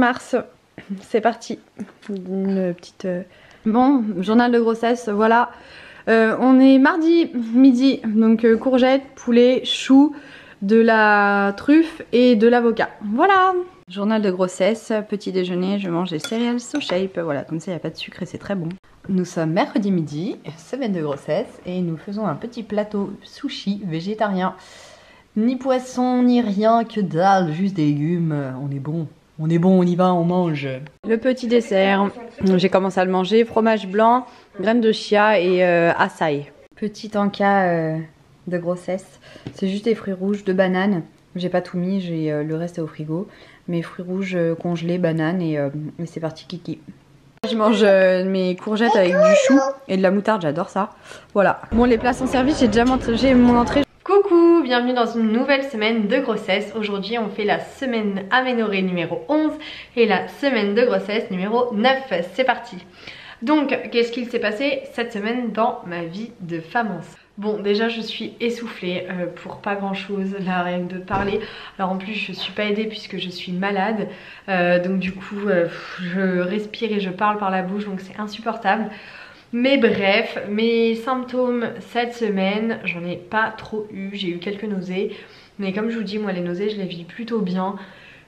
mars, c'est parti. Une petite... Bon, journal de grossesse, voilà. On est mardi midi, donc courgettes, poulet, choux, de la truffe et de l'avocat. Voilà. Journal de grossesse, petit déjeuner, je mange des céréales SoShape, voilà, comme ça il n'y a pas de sucre et c'est très bon. Nous sommes mercredi midi, semaine de grossesse, et nous faisons un petit plateau sushi végétarien. Ni poisson, ni rien, que dalle, juste des légumes, on est bon. On est bon, on y va, on mange. Le petit dessert, j'ai commencé à le manger, fromage blanc, graines de chia et açaï. Petit encas de grossesse, c'est juste des fruits rouges, 2 bananes. J'ai pas tout mis, j'ai le reste est au frigo. Mes fruits rouges congelés, bananes et c'est parti kiki. Je mange mes courgettes avec du chou et de la moutarde, j'adore ça. Voilà. Bon, les plats sont servis, j'ai déjà mangé mon entrée. Coucou, bienvenue dans une nouvelle semaine de grossesse. Aujourd'hui on fait la semaine aménorrhée numéro 11 et la semaine de grossesse numéro 9. C'est parti. Donc qu'est-ce qu'il s'est passé cette semaine dans ma vie de femme enceinte? Bon, déjà je suis essoufflée pour pas grand chose, là rien que de parler. Alors en plus je suis pas aidée puisque je suis malade, donc du coup je respire et je parle par la bouche, donc c'est insupportable. Mais bref, mes symptômes cette semaine, j'en ai pas trop eu, j'ai eu quelques nausées. Mais comme je vous dis, moi les nausées je les vis plutôt bien.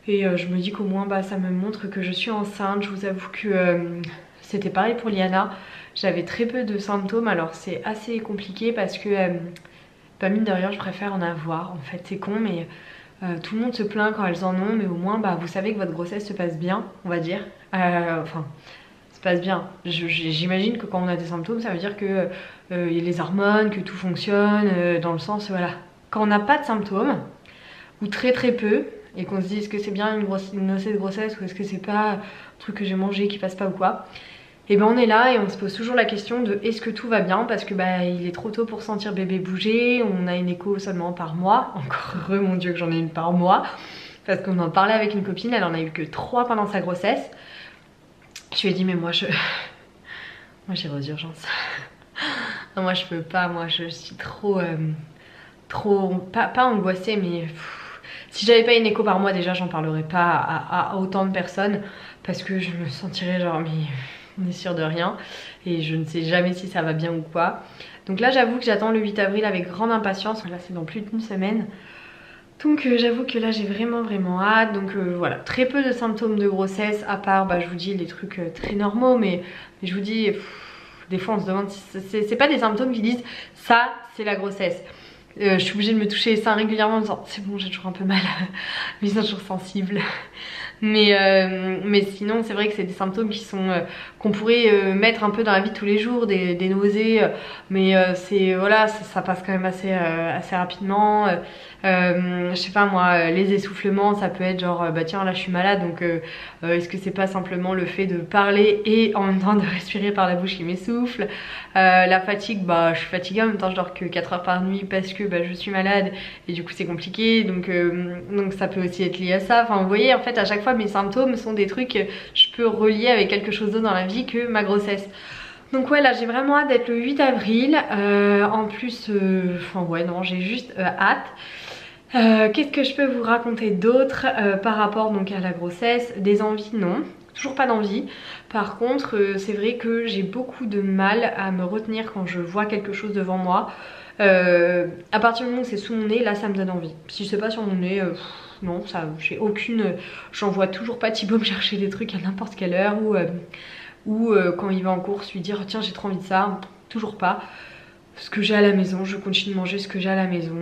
Et je me dis qu'au moins bah, ça me montre que je suis enceinte. Je vous avoue que c'était pareil pour Liana. J'avais très peu de symptômes, alors c'est assez compliqué parce que bah, mine de rien je préfère en avoir. En fait c'est con mais tout le monde se plaint quand elles en ont. Mais au moins bah, vous savez que votre grossesse se passe bien, on va dire. Enfin... passe bien. J'imagine que quand on a des symptômes, ça veut dire que y a les hormones, que tout fonctionne, dans le sens, voilà. Quand on n'a pas de symptômes, ou très peu, et qu'on se dit est-ce que c'est bien une nausée de grossesse, ou est-ce que c'est pas un truc que j'ai mangé qui passe pas ou quoi, et ben on est là et on se pose toujours la question de est-ce que tout va bien, parce que bah il est trop tôt pour sentir bébé bouger, on a une écho seulement par mois, encore heureux mon dieu que j'en ai une par mois, parce qu'on en parlait avec une copine, elle en a eu que 3 pendant sa grossesse. Je lui ai dit mais moi j'irai aux urgences. Non, moi je peux pas, moi je suis trop pas angoissée mais si j'avais pas une écho par mois déjà j'en parlerais pas à autant de personnes parce que je me sentirais genre mais on est sûr de rien et je ne sais jamais si ça va bien ou quoi. Donc là j'avoue que j'attends le 8 avril avec grande impatience, là c'est dans plus d'une semaine. Donc j'avoue que là j'ai vraiment hâte. Donc voilà, très peu de symptômes de grossesse à part bah, je vous dis les trucs très normaux, mais je vous dis des fois on se demande si c'est pas des symptômes qui disent ça c'est la grossesse. Je suis obligée de me toucher les seins régulièrement en me disant c'est bon j'ai toujours un peu mal, mais ils sont toujours sensibles. Mais sinon c'est vrai que c'est des symptômes qui sont qu'on pourrait mettre un peu dans la vie de tous les jours, des nausées, mais c'est voilà ça passe quand même assez rapidement. Je sais pas moi, les essoufflements ça peut être genre bah tiens là je suis malade donc est-ce que c'est pas simplement le fait de parler et en même temps de respirer par la bouche qui m'essouffle. La fatigue, bah je suis fatiguée en même temps je dors que 4 heures par nuit parce que bah, je suis malade et du coup c'est compliqué, donc ça peut aussi être lié à ça. Enfin vous voyez en fait à chaque fois mes symptômes sont des trucs que je peux relier avec quelque chose d'autre dans la vie que ma grossesse. Donc ouais là j'ai vraiment hâte d'être le 8 avril, en plus enfin ouais non j'ai juste hâte. Qu'est-ce que je peux vous raconter d'autre par rapport donc à la grossesse? Des envies, non, toujours pas d'envie. Par contre c'est vrai que j'ai beaucoup de mal à me retenir quand je vois quelque chose devant moi. À partir du moment où c'est sous mon nez, là ça me donne envie. Si c'est pas sur mon nez, non, ça j'ai aucune... J'envoie toujours pas Thibaut me chercher des trucs à n'importe quelle heure ou quand il va en course lui dire oh, tiens j'ai trop envie de ça, toujours pas. Ce que j'ai à la maison, je continue de manger ce que j'ai à la maison,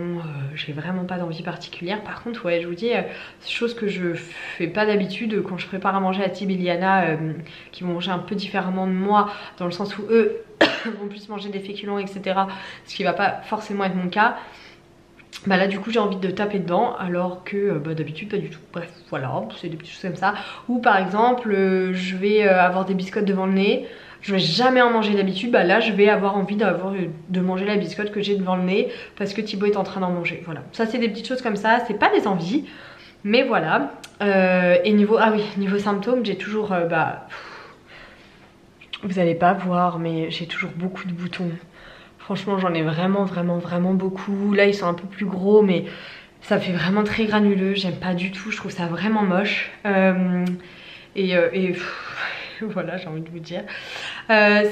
j'ai vraiment pas d'envie particulière. Par contre ouais je vous dis, c'est chose que je fais pas d'habitude quand je prépare à manger à Thib et Liana, qui vont manger un peu différemment de moi, dans le sens où eux vont plus manger des féculents etc, ce qui va pas forcément être mon cas. Bah là du coup j'ai envie de taper dedans alors que bah, d'habitude pas du tout. Bref voilà, c'est des petites choses comme ça. Ou par exemple je vais avoir des biscottes devant le nez, je vais jamais en manger d'habitude, bah là je vais avoir envie de manger la biscotte que j'ai devant le nez parce que Thibaut est en train d'en manger. Voilà, ça c'est des petites choses comme ça, c'est pas des envies mais voilà. Et niveau, ah oui, niveau symptômes j'ai toujours bah vous allez pas voir mais j'ai toujours beaucoup de boutons. Franchement j'en ai vraiment beaucoup. Là ils sont un peu plus gros mais ça fait vraiment très granuleux. J'aime pas du tout, je trouve ça vraiment moche. et voilà, j'ai envie de vous dire.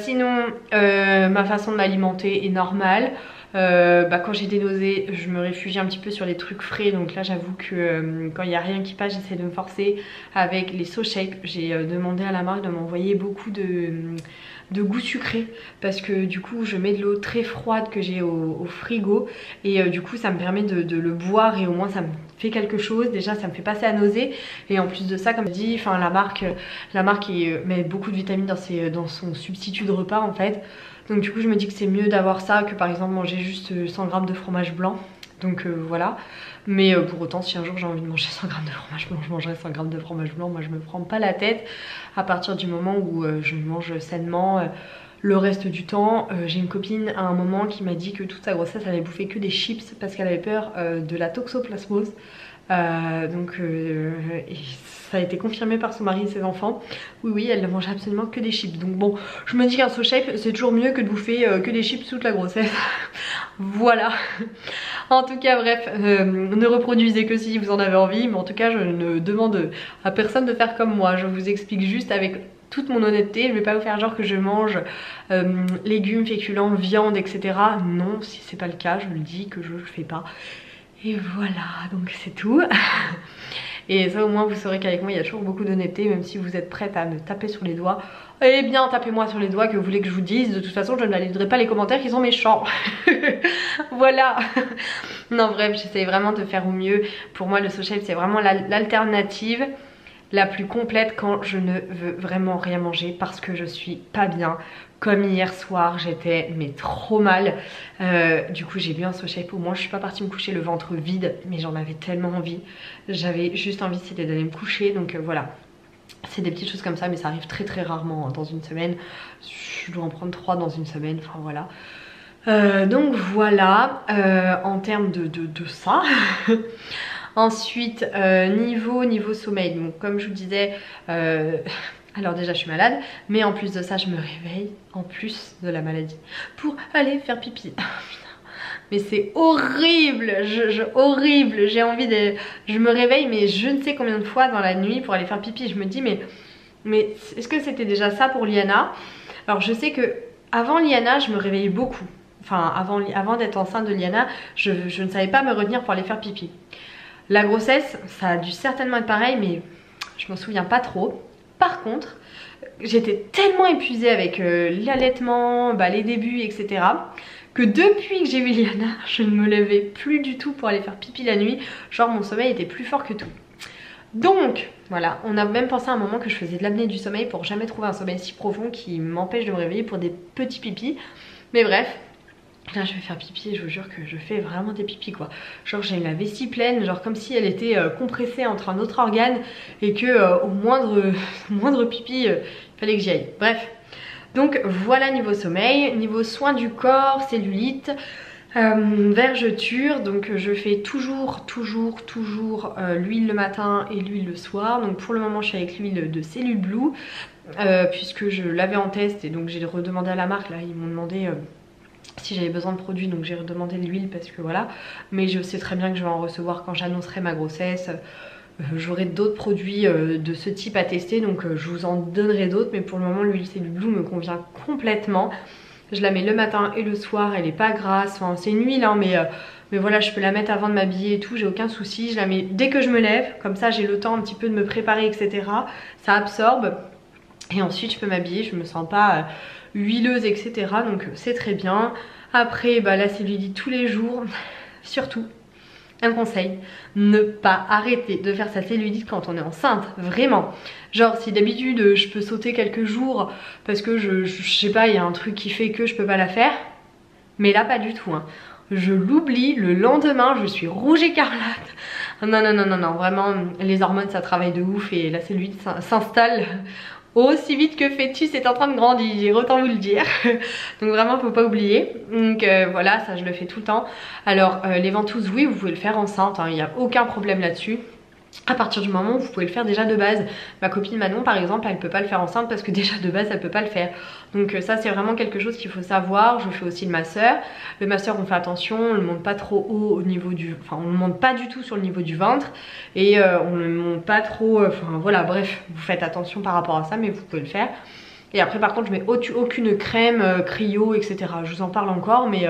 Sinon, ma façon de m'alimenter est normale. Quand j'ai des nausées, je me réfugie un petit peu sur les trucs frais. Donc là, j'avoue que quand il n'y a rien qui passe, j'essaie de me forcer avec les SoShape. J'ai demandé à la marque de m'envoyer beaucoup de goût sucré parce que du coup je mets de l'eau très froide que j'ai au frigo et du coup ça me permet de le boire et au moins ça me fait quelque chose. Déjà ça me fait passer à nausée et en plus de ça, comme je dis, enfin la marque met beaucoup de vitamines dans son substitut de repas en fait. Donc du coup je me dis que c'est mieux d'avoir ça que par exemple manger juste 100 g de fromage blanc. Donc voilà. Mais pour autant, si un jour j'ai envie de manger 100 g de fromage blanc, je mangerai 100 g de fromage blanc. Moi je me prends pas la tête à partir du moment où je mange sainement. Le reste du temps, j'ai une copine à un moment qui m'a dit que toute sa grossesse elle avait bouffé que des chips parce qu'elle avait peur de la toxoplasmose. Et ça a été confirmé par son mari et ses enfants. Oui, elle ne mange absolument que des chips. Donc bon, je me dis qu'un SoShape c'est toujours mieux que de bouffer que des chips toute la grossesse. Voilà. En tout cas bref, ne reproduisez que si vous en avez envie. Mais en tout cas je ne demande à personne de faire comme moi. Je vous explique juste avec toute mon honnêteté. Je vais pas vous faire genre que je mange légumes, féculents, viande, etc. Non, si c'est pas le cas, je vous le dis que je le fais pas. Et voilà, donc c'est tout. Et ça au moins vous saurez qu'avec moi il y a toujours beaucoup d'honnêteté. Même si vous êtes prête à me taper sur les doigts, eh bien tapez-moi sur les doigts, que vous voulez que je vous dise. De toute façon je ne lirai pas les commentaires qui sont méchants. Voilà. Non bref, j'essaie vraiment de faire au mieux. Pour moi le SoShape c'est vraiment l'alternative la plus complète quand je ne veux vraiment rien manger parce que je suis pas bien. Comme hier soir, j'étais mais trop mal. Du coup j'ai bu un SoShape. Au moins je suis pas partie me coucher le ventre vide, mais j'en avais tellement envie. J'avais juste envie, c'était d'aller me coucher. Donc voilà, c'est des petites choses comme ça, mais ça arrive très très rarement hein, dans une semaine. Je dois en prendre 3 dans une semaine, enfin voilà. Donc voilà, en termes de ça. Ensuite, niveau sommeil, donc comme je vous disais, alors déjà je suis malade, mais en plus de ça je me réveille, en plus de la maladie, pour aller faire pipi. Mais c'est horrible, horrible, j'ai envie de... Je me réveille mais je ne sais combien de fois dans la nuit pour aller faire pipi. Je me dis mais est-ce que c'était déjà ça pour Liana? Alors je sais que avant Liana je me réveillais beaucoup. Enfin avant d'être enceinte de Liana, je ne savais pas me retenir pour aller faire pipi. La grossesse, ça a dû certainement être pareil, mais je m'en souviens pas trop. Par contre, j'étais tellement épuisée avec l'allaitement, les débuts, etc. que depuis que j'ai eu Liana, je ne me levais plus du tout pour aller faire pipi la nuit. Genre mon sommeil était plus fort que tout. Donc voilà, on a même pensé à un moment que je faisais de l'apnée du sommeil pour jamais trouver un sommeil si profond qui m'empêche de me réveiller pour des petits pipis. Mais bref. Là je vais faire pipi et je vous jure que je fais vraiment des pipis quoi. Genre j'ai la vessie pleine, genre comme si elle était compressée entre un autre organe et que au moindre pipi il fallait que j'y aille. Bref, donc voilà niveau sommeil. Niveau soins du corps, cellulite, vergeture, donc je fais toujours l'huile le matin et l'huile le soir. Donc pour le moment je suis avec l'huile de Cellule Blue puisque je l'avais en test et donc j'ai redemandé à la marque, là ils m'ont demandé... si j'avais besoin de produits, donc j'ai redemandé de l'huile parce que voilà. Mais je sais très bien que je vais en recevoir quand j'annoncerai ma grossesse. J'aurai d'autres produits de ce type à tester, donc je vous en donnerai d'autres. Mais pour le moment l'huile Cellule Blue me convient complètement. Je la mets le matin et le soir, elle est pas grasse. Enfin c'est une huile hein, mais voilà, je peux la mettre avant de m'habiller et tout, j'ai aucun souci. Je la mets dès que je me lève, comme ça j'ai le temps un petit peu de me préparer, etc. Ça absorbe. Et ensuite je peux m'habiller, je me sens pas huileuse, etc. Donc c'est très bien. Après la cellulite tous les jours. Surtout un conseil, ne pas arrêter de faire sa cellulite quand on est enceinte, vraiment. Genre si d'habitude je peux sauter quelques jours parce que je sais pas, il y a un truc qui fait que je peux pas la faire, mais là pas du tout hein. Je l'oublie, le lendemain je suis rouge écarlate. Non, vraiment les hormones ça travaille de ouf et la cellulite s'installe aussi vite que fœtus est en train de grandir, autant vous le dire. Donc vraiment faut pas oublier. Donc voilà, ça je le fais tout le temps. Alors les ventouses, oui vous pouvez le faire enceinte, il n'y a aucun problème là-dessus. à partir du moment où vous pouvez le faire déjà de base. Ma copine Manon par exemple, elle peut pas le faire enceinte parce que déjà de base elle peut pas le faire. Donc ça c'est vraiment quelque chose qu'il faut savoir. Je fais aussi le masseur. Le masseur on fait attention, on le monte pas trop haut au niveau du... Enfin on le monte pas du tout sur le niveau du ventre. Et on le monte pas trop... Enfin voilà bref, vous faites attention par rapport à ça mais vous pouvez le faire. Et après par contre je mets aucune crème, cryo etc. Je vous en parle encore mais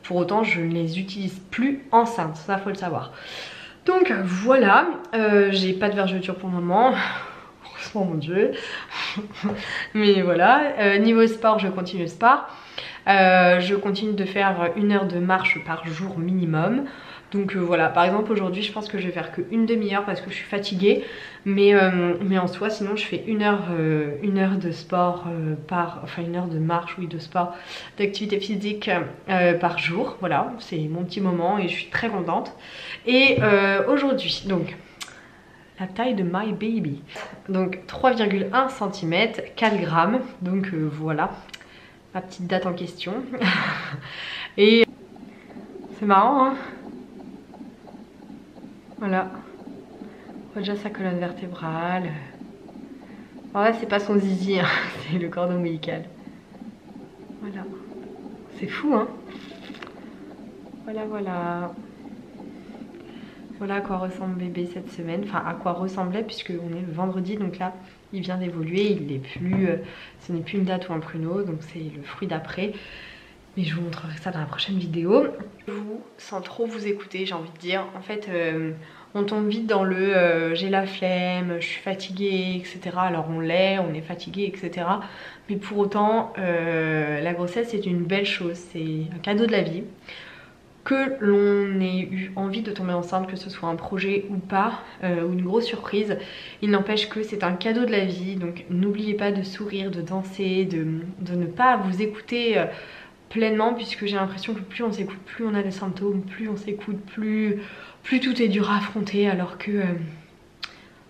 pour autant je ne les utilise plus enceintes, ça faut le savoir. Donc voilà, j'ai pas de vergeture pour le moment, heureusement mon dieu, mais voilà, niveau sport je continue le sport, je continue de faire 1 heure de marche par jour minimum. Donc voilà, par exemple aujourd'hui je pense que je vais faire qu'une demi-heure parce que je suis fatiguée. Mais en soi sinon je fais 1 heure de sport enfin 1 heure de marche, oui de sport, d'activité physique par jour. Voilà, c'est mon petit moment et je suis très contente. Et aujourd'hui, donc la taille de my baby. Donc 3,1 cm, 4 grammes. Donc voilà, ma petite date en question. Et c'est marrant hein. Voilà, on voit déjà sa colonne vertébrale. Alors là c'est pas son zizi, hein. C'est le cordon ombilical. Voilà, c'est fou hein. Voilà voilà. Voilà à quoi ressemble bébé cette semaine. Enfin à quoi ressemblait puisque on est le vendredi. Donc là il vient d'évoluer, il n'est plus, ce n'est plus une date ou un pruneau. Donc c'est le fruit d'après. Mais je vous montrerai ça dans la prochaine vidéo. Vous, sans trop vous écouter, j'ai envie de dire. En fait, on tombe vite dans le j'ai la flemme, je suis fatiguée, etc. Alors on l'est, on est fatigué, etc. Mais pour autant, la grossesse c'est une belle chose, c'est un cadeau de la vie. Que l'on ait eu envie de tomber enceinte, que ce soit un projet ou pas, ou une grosse surprise, il n'empêche que c'est un cadeau de la vie. Donc n'oubliez pas de sourire, de danser, de ne pas vous écouter pleinement, puisque j'ai l'impression que plus on s'écoute, plus on a des symptômes, plus on s'écoute, plus tout est dur à affronter, alors que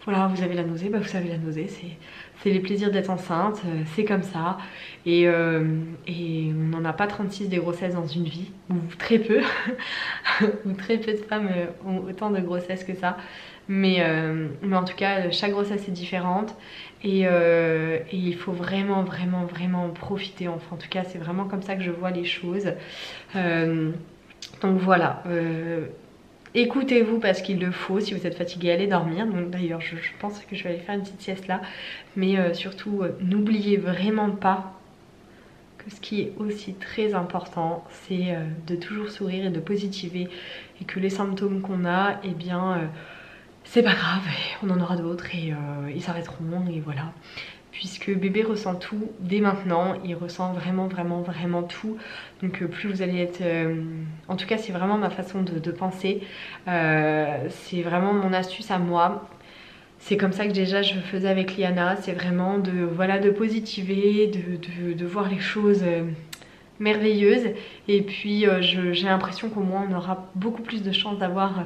voilà, vous avez la nausée, bah vous avez la nausée, c'est les plaisirs d'être enceinte, c'est comme ça, et on n'en a pas 36 des grossesses dans une vie, ou très peu, ou très peu de femmes ont autant de grossesses que ça, mais en tout cas chaque grossesse est différente. Et il faut vraiment profiter, enfin en tout cas c'est vraiment comme ça que je vois les choses. Donc voilà, écoutez-vous parce qu'il le faut. Si vous êtes fatigué, allez dormir. Donc d'ailleurs je pense que je vais aller faire une petite sieste là. Mais surtout n'oubliez vraiment pas que ce qui est aussi très important, c'est de toujours sourire et de positiver, et que les symptômes qu'on a, eh bien c'est pas grave, on en aura d'autres et ils s'arrêteront et voilà. Puisque bébé ressent tout dès maintenant, il ressent vraiment tout. Donc plus vous allez être... en tout cas c'est vraiment ma façon de penser. C'est vraiment mon astuce à moi. C'est comme ça que déjà je faisais avec Liana. C'est vraiment de positiver, de voir les choses merveilleuses. Et puis j'ai l'impression qu'au moins on aura beaucoup plus de chances d'avoir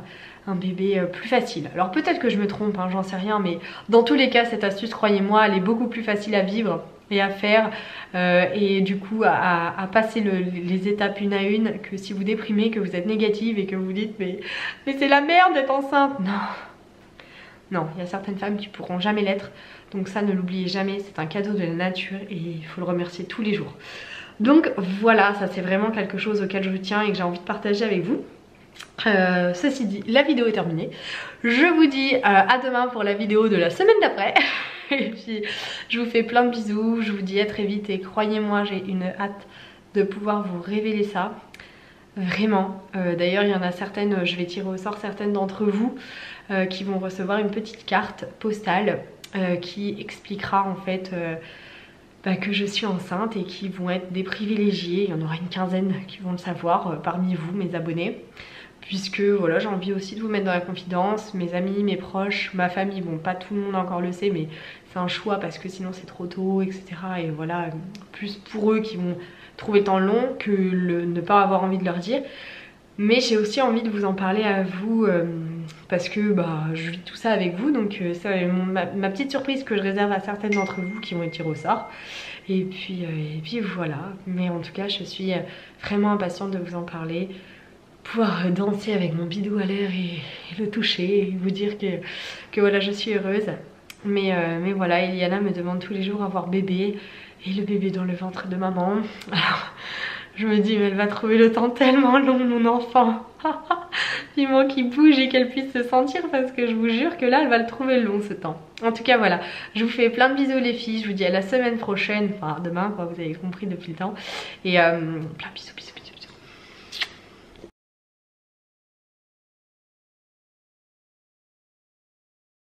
un bébé plus facile. Alors peut-être que je me trompe, hein, j'en sais rien, mais dans tous les cas cette astuce, croyez-moi, elle est beaucoup plus facile à vivre et à faire et du coup à passer les étapes une à une, que si vous déprimez, que vous êtes négative et que vous dites mais c'est la merde d'être enceinte. Non, il y a certaines femmes qui pourront jamais l'être, donc ça ne l'oubliez jamais, c'est un cadeau de la nature et il faut le remercier tous les jours. Donc voilà, ça c'est vraiment quelque chose auquel je tiens et que j'ai envie de partager avec vous. Ceci dit, la vidéo est terminée. Je vous dis à demain pour la vidéo de la semaine d'après. Et puis je vous fais plein de bisous. Je vous dis à très vite et croyez-moi, j'ai une hâte de pouvoir vous révéler ça. Vraiment. D'ailleurs il y en a certaines, je vais tirer au sort certaines d'entre vous qui vont recevoir une petite carte postale qui expliquera en fait que je suis enceinte et qui vont être des privilégiés. Il y en aura une quinzaine qui vont le savoir parmi vous, mes abonnés. Puisque voilà, j'ai envie aussi de vous mettre dans la confidence, mes amis, mes proches, ma famille, bon pas tout le monde encore le sait, mais c'est un choix parce que sinon c'est trop tôt, etc. Et voilà, plus pour eux qui vont trouver le temps long que ne pas avoir envie de leur dire. Mais j'ai aussi envie de vous en parler à vous parce que je vis tout ça avec vous, donc c'est ma petite surprise que je réserve à certaines d'entre vous qui vont être tirées au sort. Et puis voilà, mais en tout cas je suis vraiment impatiente de vous en parler pouvoir danser avec mon bidou à l'air et le toucher et vous dire que voilà, je suis heureuse. Mais voilà, Eliana me demande tous les jours à voir bébé et le bébé dans le ventre de maman. Alors je me dis mais elle va trouver le temps tellement long, mon enfant. Vivement qu'il bouge et qu'elle puisse se sentir, parce que je vous jure que là elle va le trouver long ce temps. En tout cas voilà, je vous fais plein de bisous les filles, je vous dis à la semaine prochaine, enfin demain quoi, vous avez compris depuis le temps. Et plein de bisous bisous bisous.